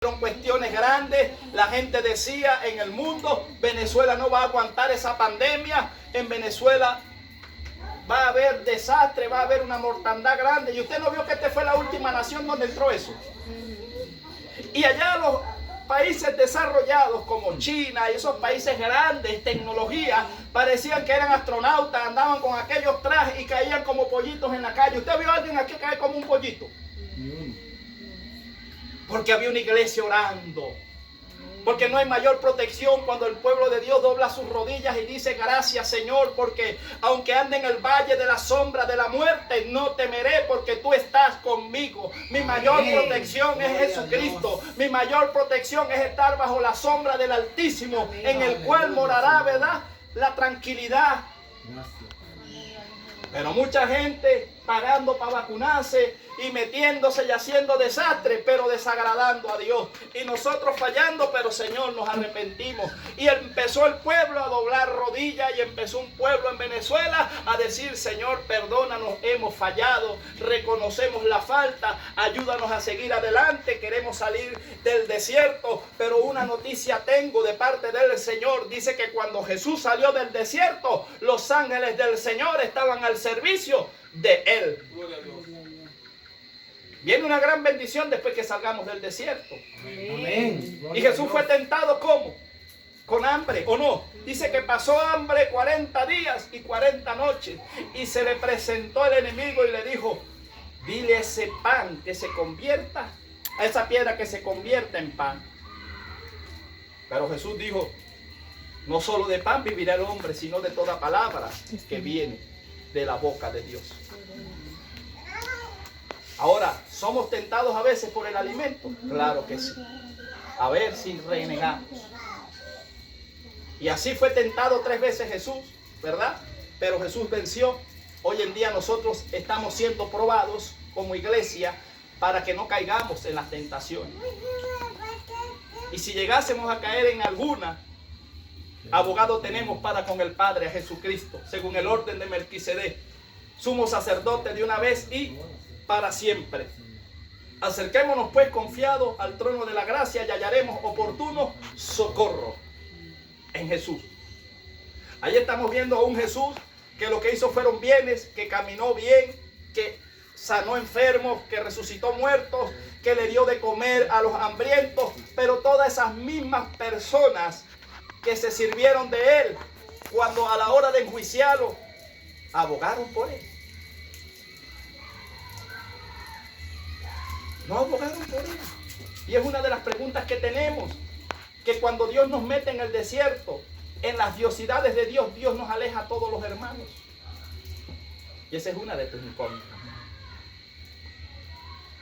Fueron cuestiones grandes. La gente decía en el mundo, Venezuela no va a aguantar esa pandemia. En Venezuela va a haber desastre, va a haber una mortandad grande. Y usted no vio que esta fue la última nación donde entró eso. Y allá los países desarrollados como China y esos países grandes, tecnología, parecían que eran astronautas, andaban con aquellos trajes y caían como pollitos en la calle. ¿Usted vio a alguien aquí caer como un pollito? Porque había una iglesia orando. Porque no hay mayor protección cuando el pueblo de Dios dobla sus rodillas y dice: gracias, Señor, porque aunque ande en el valle de la sombra de la muerte, no temeré porque tú estás conmigo. Mi mayor protección es Jesucristo. Mi mayor protección es estar bajo la sombra del Altísimo, en el cual morará, ¿verdad?, la tranquilidad. Pero mucha gente pagando para vacunarse y metiéndose y haciendo desastre, pero desagradando a Dios. Y nosotros fallando, pero Señor, nos arrepentimos. Y empezó el pueblo a doblar rodillas y empezó un pueblo en Venezuela a decir: Señor, perdónanos, hemos fallado, reconocemos la falta, ayúdanos a seguir adelante, queremos salir del desierto. Pero una noticia tengo de parte del Señor. Dice que cuando Jesús salió del desierto, los ángeles del Señor estaban al servicio de Él. Viene una gran bendición después que salgamos del desierto. Amén. Y Jesús fue tentado ¿cómo? Con hambre, ¿o no? Dice que pasó hambre 40 días y 40 noches. Y se le presentó el enemigo y le dijo: dile a ese pan que se convierta, a esa piedra que se convierta en pan. Pero Jesús dijo: no solo de pan vivirá el hombre, sino de toda palabra que viene de la boca de Dios. Ahora, ¿somos tentados a veces por el alimento? Claro que sí. A ver si renegamos. Y así fue tentado 3 veces Jesús, ¿verdad? Pero Jesús venció. Hoy en día nosotros estamos siendo probados como iglesia para que no caigamos en las tentaciones. Y si llegásemos a caer en alguna, abogado tenemos para con el Padre, a Jesucristo, según el orden de Melquisedec, sumo sacerdote de una vez y para siempre. Acerquémonos pues confiados al trono de la gracia y hallaremos oportuno socorro en Jesús. Ahí estamos viendo a un Jesús que lo que hizo fueron bienes, que caminó bien, que sanó enfermos, que resucitó muertos, que le dio de comer a los hambrientos. Pero todas esas mismas personas que se sirvieron de él, cuando a la hora de enjuiciarlo, abogaron por él. No abogaron por él. Y es una de las preguntas que tenemos, que cuando Dios nos mete en el desierto, en las diosidades de Dios, Dios nos aleja a todos los hermanos. Y esa es una de tus incógnitas.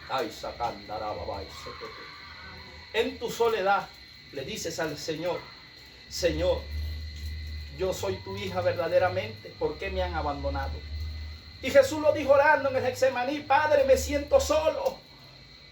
Ay, en tu soledad le dices al Señor: Señor, yo soy tu hija verdaderamente, ¿por qué me han abandonado? Y Jesús lo dijo orando en el Getsemaní: Padre, me siento solo.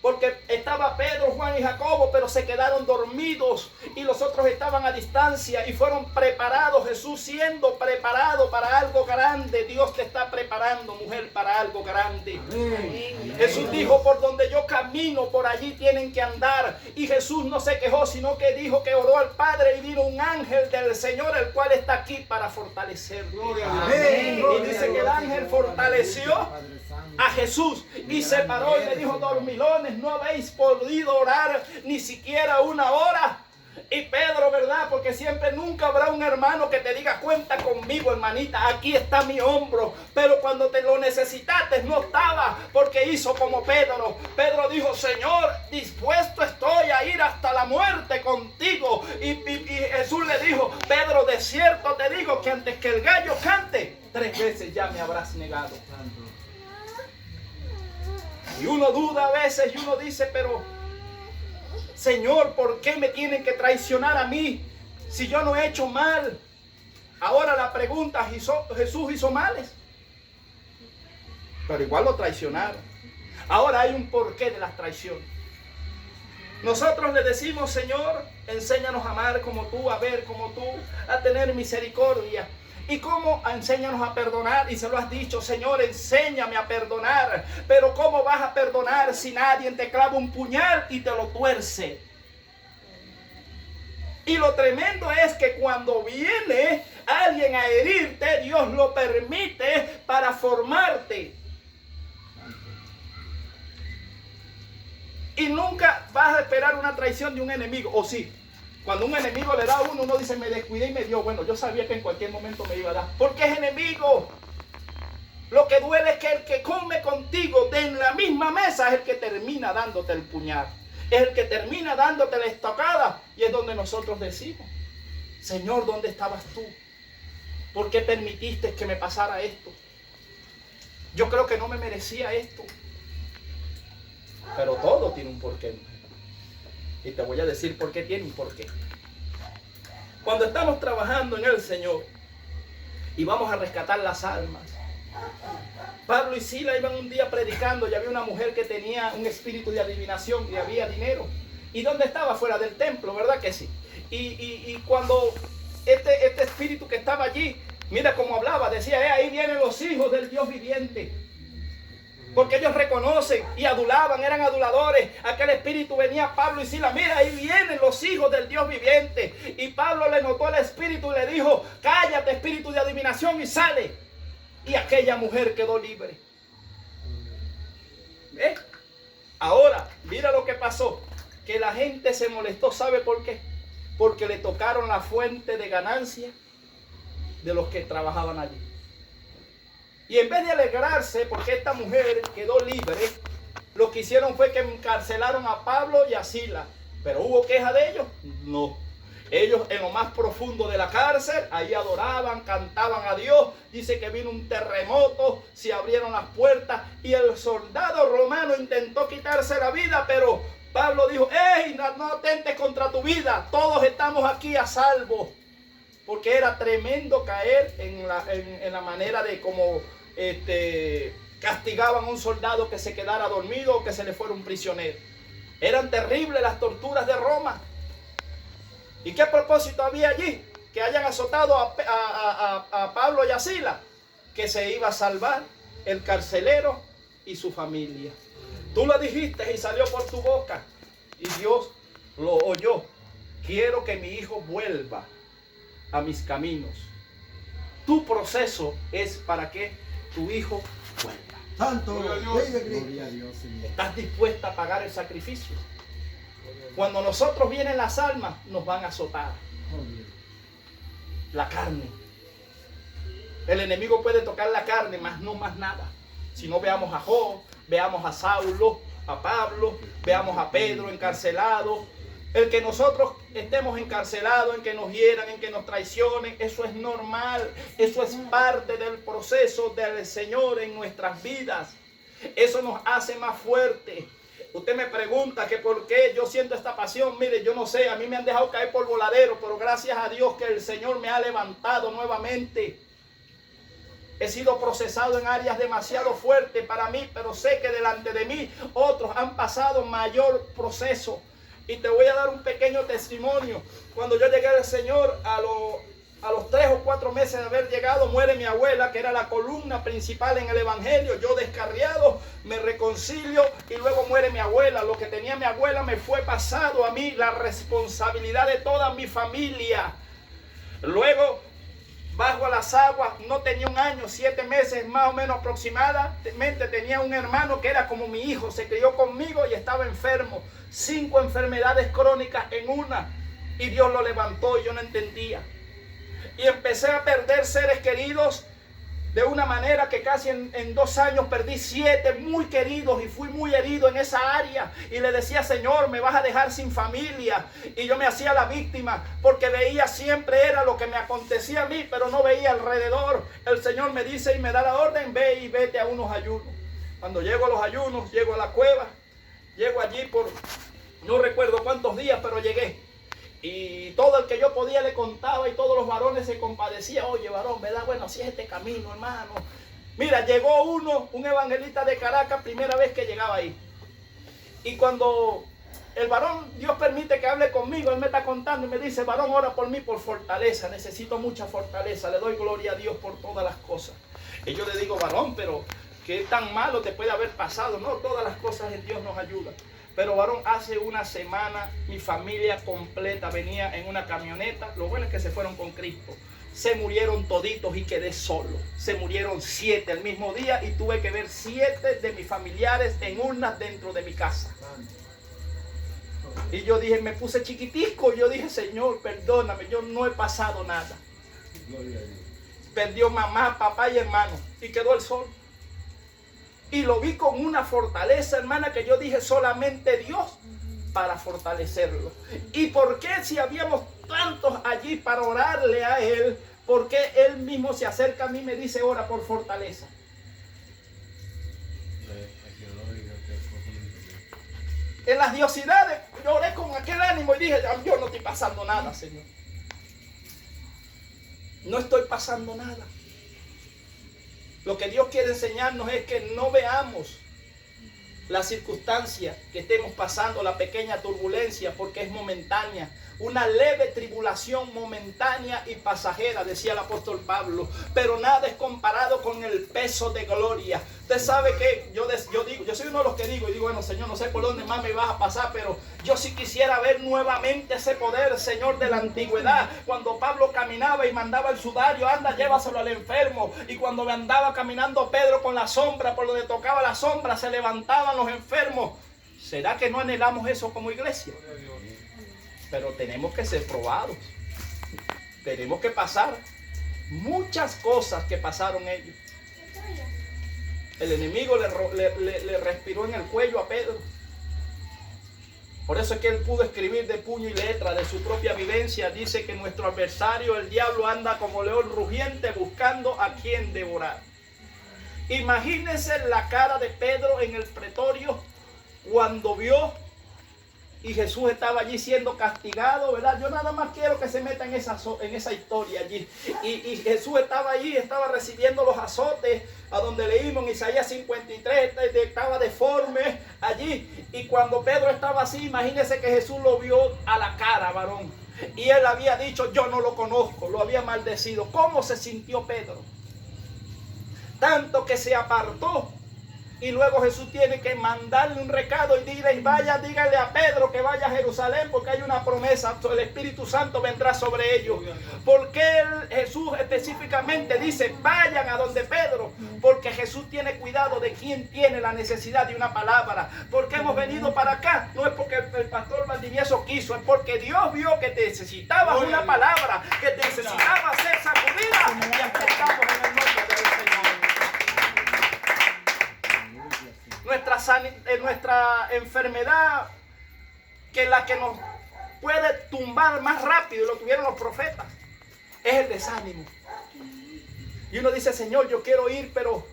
Porque estaba Pedro, Juan y Jacobo, pero se quedaron dormidos y los otros estaban a distancia y fueron preparados. Jesús siendo preparado para algo grande. Dios te está preparando, mujer, para algo grande. Amén. Jesús dijo: por donde yo camino, por allí tienen que andar. Y Jesús no se quejó, sino que dijo que oró al Padre y vino un ángel del Señor, el cual está aquí para fortalecerlo. Amén. Y dice que el ángel fortaleció a Jesús y se paró y le dijo: dormilones, no habéis podido orar ni siquiera una hora. Y Pedro, ¿verdad? Porque siempre nunca habrá un hermano que te diga: cuenta conmigo, hermanita, aquí está mi hombro. Pero cuando te lo necesitaste no estaba, porque hizo como Pedro. Pedro dijo: Señor, dispuesto estoy a ir hasta la muerte contigo. Y Jesús le dijo: Pedro, de cierto te digo que antes que el gallo cante, 3 veces ya me habrás negado. Y uno duda a veces y uno dice: pero Señor, ¿por qué me tienen que traicionar a mí si yo no he hecho mal? Ahora la pregunta: ¿Jesús hizo males? Pero igual lo traicionaron. Ahora hay un porqué de las traiciones. Nosotros le decimos: Señor, enséñanos a amar como tú, a ver como tú, a tener misericordia. ¿Y cómo? Enséñanos a perdonar. Y se lo has dicho: Señor, enséñame a perdonar. Pero ¿cómo vas a perdonar si nadie te clava un puñal y te lo tuerce? Y lo tremendo es que cuando viene alguien a herirte, Dios lo permite para formarte. Y nunca vas a esperar una traición de un enemigo, ¿o sí? Cuando un enemigo le da a uno, uno dice, me descuidé y me dio. Bueno, yo sabía que en cualquier momento me iba a dar. Porque es enemigo. Lo que duele es que el que come contigo en la misma mesa es el que termina dándote el puñal. Es el que termina dándote la estocada. Y es donde nosotros decimos, Señor, ¿dónde estabas tú? ¿Por qué permitiste que me pasara esto? Yo creo que no me merecía esto. Pero todo tiene un porqué. Y te voy a decir por qué tiene un porqué. Cuando estamos trabajando en el Señor y vamos a rescatar las almas, Pablo y Sila iban un día predicando y había una mujer que tenía un espíritu de adivinación y había dinero. ¿Y dónde estaba? Fuera del templo, ¿verdad que sí? Y cuando este espíritu que estaba allí, mira cómo hablaba, decía, ahí vienen los hijos del Dios viviente. Porque ellos reconocen y adulaban, eran aduladores. Aquel espíritu venía a Pablo y Sila, mira, ahí vienen los hijos del Dios viviente. Y Pablo le notó el espíritu y le dijo, cállate, espíritu de adivinación, y sale. Y aquella mujer quedó libre. ¿Ves? Ahora, mira lo que pasó. Que la gente se molestó, ¿sabe por qué? Porque le tocaron la fuente de ganancia de los que trabajaban allí. Y en vez de alegrarse porque esta mujer quedó libre, lo que hicieron fue que encarcelaron a Pablo y a Sila. ¿Pero hubo queja de ellos? No. Ellos en lo más profundo de la cárcel, ahí adoraban, cantaban a Dios. Dice que vino un terremoto, se abrieron las puertas y el soldado romano intentó quitarse la vida, pero Pablo dijo, ¡ey, no atentes contra tu vida! Todos estamos aquí a salvo. Porque era tremendo caer en la manera de cómo castigaban a un soldado que se quedara dormido o que se le fuera un prisionero. Eran terribles las torturas de Roma. ¿Y qué propósito había allí? Que hayan azotado a Pablo y a Sila. Que se iba a salvar el carcelero y su familia. Tú lo dijiste y salió por tu boca. Y Dios lo oyó. Quiero que mi hijo vuelva a mis caminos. Tu proceso es para que tu hijo vuelva. Santo, Gloria a Dios. ¿Estás dispuesta a pagar el sacrificio? Cuando nosotros vienen las almas, nos van a azotar. La carne. El enemigo puede tocar la carne, mas no más nada. Si no, veamos a Job, veamos a Saulo, a Pablo, veamos a Pedro encarcelado. El que nosotros estemos encarcelados, en que nos hieran, en que nos traicionen, eso es normal. Eso es parte del proceso del Señor en nuestras vidas. Eso nos hace más fuertes. Usted me pregunta que por qué yo siento esta pasión. Mire, yo no sé, a mí me han dejado caer por voladero, pero gracias a Dios que el Señor me ha levantado nuevamente. He sido procesado en áreas demasiado fuertes para mí, pero sé que delante de mí otros han pasado mayor proceso. Y te voy a dar un pequeño testimonio. Cuando yo llegué al Señor, a los 3 o 4 meses de haber llegado, muere mi abuela, que era la columna principal en el Evangelio. Yo descarriado, me reconcilio y luego muere mi abuela. Lo que tenía mi abuela me fue pasado a mí, la responsabilidad de toda mi familia. Luego bajo a las aguas, no tenía 1 año, 7 meses más o menos aproximadamente. Tenía un hermano que era como mi hijo, se crió conmigo y estaba enfermo. 5 enfermedades crónicas en una. Y Dios lo levantó y yo no entendía. Y empecé a perder seres queridos de una manera que casi en 2 años perdí 7 muy queridos y fui muy herido en esa área. Y le decía, Señor, me vas a dejar sin familia. Y yo me hacía la víctima porque veía siempre era lo que me acontecía a mí, pero no veía alrededor. El Señor me dice y me da la orden, ve y vete a unos ayunos. Cuando llego a los ayunos, llego a la cueva, llego allí por no recuerdo cuántos días, pero llegué. Y todo el que yo podía le contaba y todos los varones se compadecían. Oye, varón, ¿verdad? Bueno, así es este camino, hermano. Mira, llegó un evangelista de Caracas, primera vez que llegaba ahí. Y cuando el varón, Dios permite que hable conmigo, él me está contando y me dice, varón, ora por mí por fortaleza. Necesito mucha fortaleza. Le doy gloria a Dios por todas las cosas. Y yo le digo, varón, pero ¿qué tan malo te puede haber pasado? No, todas las cosas en Dios nos ayudan. Pero varón, hace una semana mi familia completa venía en una camioneta. Lo bueno es que se fueron con Cristo. Se murieron toditos y quedé solo. Se murieron 7 el mismo día y tuve que ver 7 de mis familiares en urnas dentro de mi casa. Y yo dije, me puse chiquitico. Yo dije, Señor, perdóname, yo no he pasado nada. Perdió mamá, papá y hermano y quedó él solo. Y lo vi con una fortaleza, hermana, que yo dije, solamente Dios para fortalecerlo. ¿Y por qué si habíamos tantos allí para orarle a Él? ¿Por qué Él mismo se acerca a mí y me dice, ora por fortaleza? En las diosidades yo oré con aquel ánimo y dije, yo no estoy pasando nada, Señor. No estoy pasando nada. Lo que Dios quiere enseñarnos es que no veamos la circunstancia que estemos pasando, la pequeña turbulencia, porque es momentánea. Una leve tribulación momentánea y pasajera, decía el apóstol Pablo, pero nada es comparado con el peso de gloria. Usted sabe que yo soy uno de los que digo, bueno, Señor, no sé por dónde más me vas a pasar, pero yo sí quisiera ver nuevamente ese poder, Señor, de la antigüedad. Cuando Pablo caminaba y mandaba el sudario, anda, llévaselo al enfermo. Y cuando andaba caminando Pedro con la sombra, por donde tocaba la sombra, se levantaban los enfermos. ¿Será que no anhelamos eso como iglesia? Pero tenemos que ser probados. Tenemos que pasar muchas cosas que pasaron ellos. El enemigo le respiró en el cuello a Pedro. Por eso es que él pudo escribir de puño y letra de su propia vivencia. Dice que nuestro adversario, el diablo, anda como león rugiente buscando a quien devorar. Imagínense la cara de Pedro en el pretorio cuando vio y Jesús estaba allí siendo castigado, ¿verdad? Yo nada más quiero que se meta en esa historia allí. Y Jesús estaba allí, estaba recibiendo los azotes, a donde leímos en Isaías 53, estaba deforme allí. Y cuando Pedro estaba así, imagínense que Jesús lo vio a la cara, varón. Y él había dicho, yo no lo conozco, lo había maldecido. ¿Cómo se sintió Pedro? Tanto que se apartó. Y luego Jesús tiene que mandarle un recado y dile, vaya, dígale a Pedro que vaya a Jerusalén porque hay una promesa, el Espíritu Santo vendrá sobre ellos. Porque Jesús específicamente dice, vayan a donde Pedro, porque Jesús tiene cuidado de quien tiene la necesidad de una palabra. Porque hemos venido para acá, no es porque el pastor Valdivieso quiso, es porque Dios vio que te necesitabas una palabra, que te necesitabas ser sacudida, y aquí estamos en el nombre del Señor. Nuestra enfermedad, que la que nos puede tumbar más rápido, y lo tuvieron los profetas, es el desánimo. Y uno dice, Señor, yo quiero ir, pero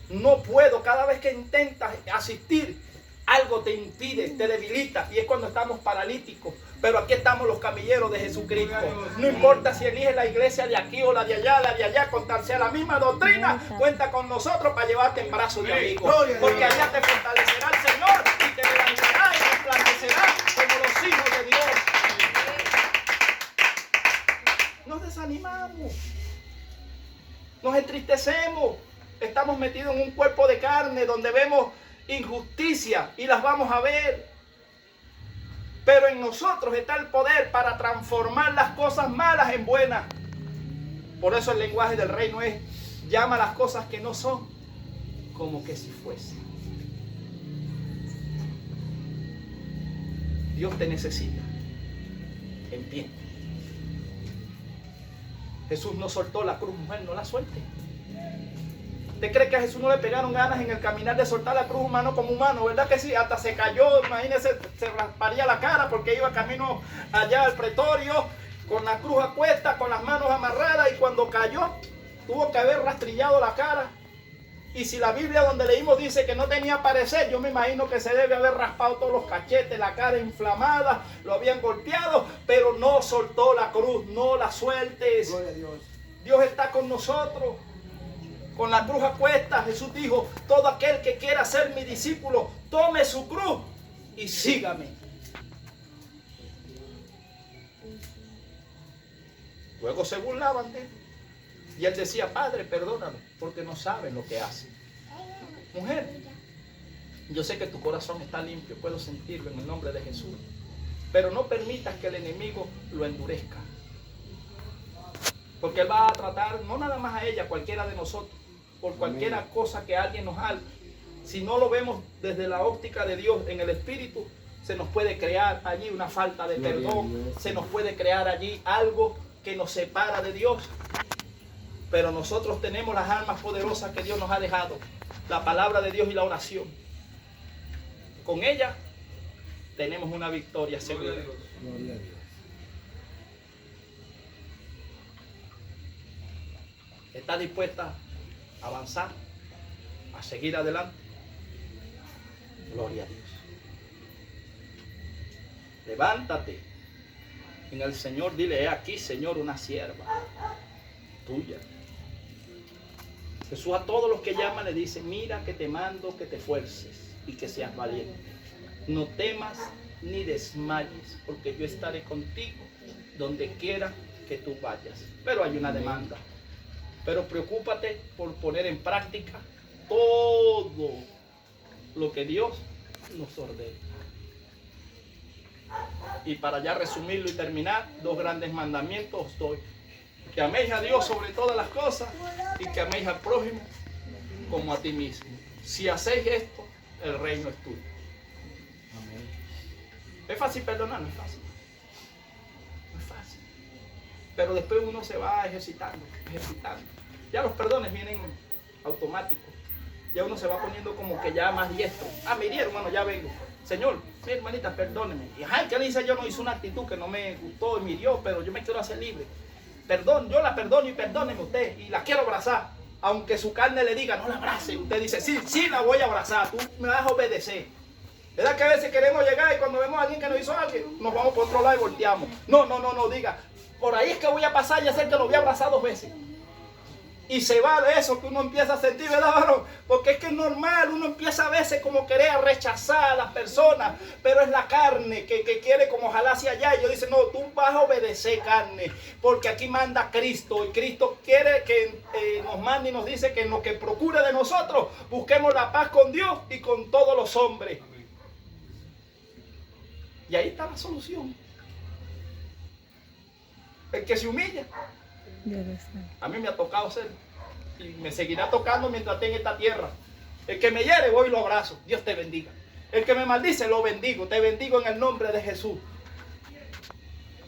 no puedo. Cada vez que intentas asistir, algo te impide, te debilita, y es cuando estamos paralíticos. Pero aquí estamos los camilleros de Jesucristo. No importa si eliges la iglesia de aquí o la de allá, con tal sea la misma doctrina, cuenta con nosotros para llevarte en brazos de amigos. Porque allá te fortalecerá el Señor y te levantará y resplandecerá como los hijos de Dios. Nos desanimamos, nos entristecemos, estamos metidos en un cuerpo de carne donde vemos injusticia y las vamos a ver. Pero en nosotros está el poder para transformar las cosas malas en buenas. Por eso el lenguaje del reino es, llama las cosas que no son como que si fuese. Dios te necesita. Entiende. Jesús no soltó la cruz, mujer, no la suelte. ¿Usted cree que a Jesús no le pegaron ganas en el caminar de soltar la cruz humano como humano? ¿Verdad que sí? Hasta se cayó, imagínese, se rasparía la cara porque iba camino allá al pretorio con la cruz a cuesta, con las manos amarradas, y cuando cayó tuvo que haber rastrillado la cara. Y si la Biblia donde leímos dice que no tenía parecer, yo me imagino que se debe haber raspado todos los cachetes, la cara inflamada, lo habían golpeado, pero no soltó la cruz, no la sueltes. Gloria a Dios. Dios está con nosotros. Con la cruz a cuestas, Jesús dijo, todo aquel que quiera ser mi discípulo, tome su cruz y sígame. Luego se burlaban de él. Y él decía, Padre, perdóname, porque no saben lo que hacen. Mujer, Yo sé que tu corazón está limpio, puedo sentirlo en el nombre de Jesús. Pero no permitas que el enemigo lo endurezca. Porque él va a tratar, no nada más a ella, cualquiera de nosotros, por cualquiera cosa que alguien nos haga. Si no lo vemos desde la óptica de Dios en el Espíritu, se nos puede crear allí una falta de perdón, se nos puede crear allí algo que nos separa de Dios. Pero nosotros tenemos las armas poderosas que Dios nos ha dejado, la palabra de Dios y la oración. Con ella tenemos una victoria segura. Gloria a Dios. ¿Estás dispuesta a avanzar, a seguir adelante? Gloria a Dios. Levántate en el Señor, dile: he aquí, Señor, una sierva tuya. Jesús a todos los que llaman le dice: mira que te mando que te esfuerces y que seas valiente. No temas ni desmayes, porque yo estaré contigo donde quiera que tú vayas. Pero hay una demanda. Pero preocúpate por poner en práctica todo lo que Dios nos ordena. Y para ya resumirlo y terminar, 2 grandes mandamientos os doy: que améis a Dios sobre todas las cosas y que améis al prójimo como a ti mismo. Si hacéis esto, el reino es tuyo. Amén. ¿Es fácil perdonar? No es fácil. No es fácil. Pero después uno se va ejercitando. Ya los perdones vienen automáticos. Ya uno se va poniendo como que ya más diestro. Ah, me hirieron, hermano, ya vengo. Señor, mi hermanita, perdóneme. Y ay, ¿qué le dice? Yo no hice una actitud que no me gustó y me hirió, pero yo me quiero hacer libre. Perdón, yo la perdono y perdóneme usted. Y la quiero abrazar. Aunque su carne le diga, no la abrace. Usted dice, sí, sí la voy a abrazar. Tú me vas a obedecer. ¿Verdad que a veces queremos llegar y cuando vemos a alguien que nos hizo algo, nos vamos por otro lado y volteamos? No, diga, por ahí es que voy a pasar y hacer que lo voy a abrazar 2 veces. Y se va de eso que uno empieza a sentir, ¿verdad, varón? Porque es que es normal, uno empieza a veces como querer rechazar a las personas, pero es la carne que quiere como jalar hacia allá. Y yo dice, no, tú vas a obedecer, carne, porque aquí manda Cristo. Y Cristo quiere que nos mande y nos dice que en lo que procure de nosotros, busquemos la paz con Dios y con todos los hombres. Y ahí está la solución. El que se humilla. A mí me ha tocado hacerlo y me seguirá tocando mientras esté en esta tierra. El que me hiere, voy y lo abrazo. Dios te bendiga. El que me maldice, lo bendigo. Te bendigo en el nombre de Jesús.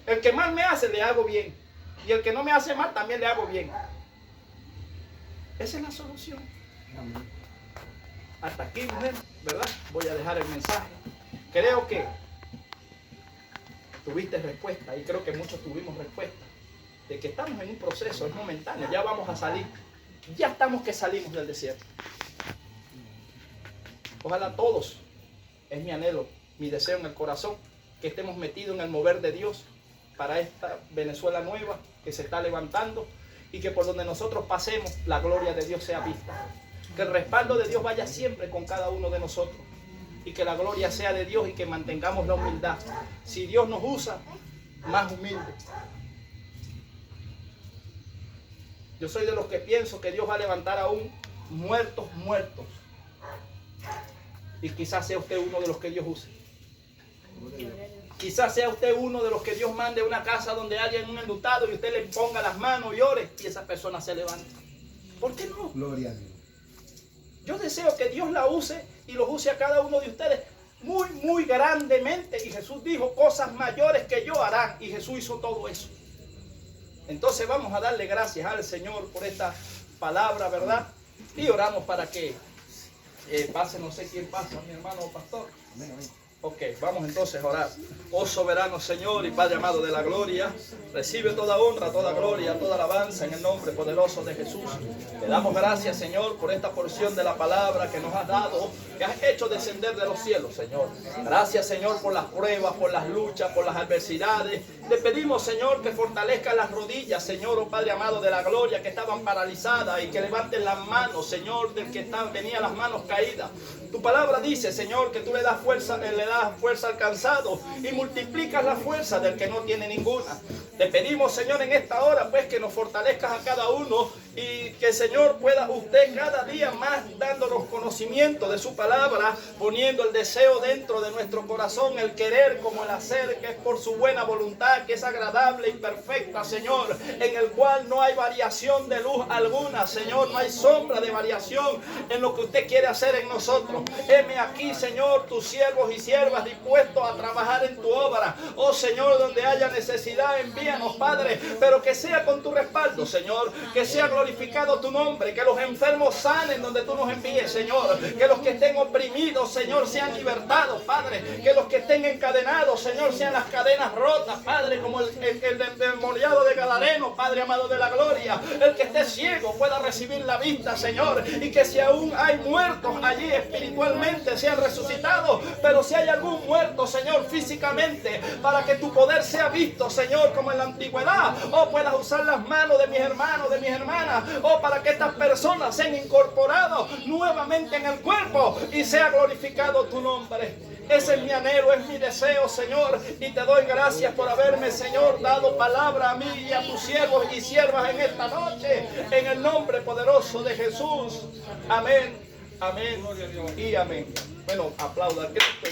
El que mal me hace, le hago bien. Y el que no me hace mal, también le hago bien. Esa es la solución. Amén. Hasta aquí, mujer, ¿verdad? Voy a dejar el mensaje. Creo que tuviste respuesta y creo que muchos tuvimos respuesta. De que estamos en un proceso, es momentáneo, ya vamos a salir. Ya estamos que salimos del desierto. Ojalá todos, es mi anhelo, mi deseo en el corazón, que estemos metidos en el mover de Dios para esta Venezuela nueva que se está levantando y que por donde nosotros pasemos la gloria de Dios sea vista. Que el respaldo de Dios vaya siempre con cada uno de nosotros y que la gloria sea de Dios y que mantengamos la humildad. Si Dios nos usa, más humilde. Yo soy de los que pienso que Dios va a levantar aún muertos. Y quizás sea usted uno de los que Dios use. Quizás sea usted uno de los que Dios mande a una casa donde alguien un enlutado y usted le ponga las manos y ore y esa persona se levanta. ¿Por qué no? Gloria a Dios. Yo deseo que Dios la use y los use a cada uno de ustedes muy grandemente. Y Jesús dijo, cosas mayores que yo harán. Y Jesús hizo todo eso. Entonces vamos a darle gracias al Señor por esta palabra, ¿verdad? Y oramos para que pase, no sé quién pasa, mi hermano pastor. Amén, amén. Ok, vamos entonces a orar. Oh soberano Señor y Padre amado de la gloria, recibe toda honra, toda gloria, toda alabanza en el nombre poderoso de Jesús. Te damos gracias, Señor, por esta porción de la palabra que nos has dado, que has hecho descender de los cielos, Señor. Gracias, Señor, por las pruebas, por las luchas, por las adversidades. Te pedimos, Señor, que fortalezca las rodillas, Señor, oh Padre amado de la gloria, que estaban paralizadas y que levanten las manos, Señor, del que tenía las manos caídas. Tu palabra dice, Señor, que tú le das fuerza al cansado y multiplicas la fuerza del que no tiene ninguna. Te pedimos, Señor, en esta hora, pues, que nos fortalezcas a cada uno y que, Señor, pueda usted cada día más dándonos conocimiento de su palabra, poniendo el deseo dentro de nuestro corazón, el querer como el hacer, que es por su buena voluntad, que es agradable y perfecta, Señor, en el cual no hay variación de luz alguna, Señor, no hay sombra de variación en lo que usted quiere hacer en nosotros. Heme aquí, Señor, tus siervos y siervas dispuestos a trabajar en tu obra. Oh, Señor, donde haya necesidad, envíanos, Padre, pero que sea con tu respaldo, Señor, que sea glorificado tu nombre, que los enfermos sanen donde tú nos envíes, Señor, que los que estén oprimidos, Señor, sean libertados, Padre, que los que estén encadenados, Señor, sean las cadenas rotas, Padre, como el endemoniado de Gadareno, Padre amado de la gloria, el que esté ciego pueda recibir la vista, Señor, y que si aún hay muertos allí espiritualmente sean resucitados, pero si hay algún muerto, Señor, físicamente, para que tu poder sea visto, Señor, como en la antigüedad, oh, puedas usar las manos de mis hermanos, de mis hermanas, oh, para que estas personas sean incorporados nuevamente en el cuerpo y sea glorificado tu nombre. Ese es mi anhelo, es mi deseo, Señor, y te doy gracias por haberme, Señor, dado palabra a mí y a tus siervos y siervas en esta noche, en el nombre poderoso de Jesús. Amén, amén y amén. Bueno, aplauda a Cristo.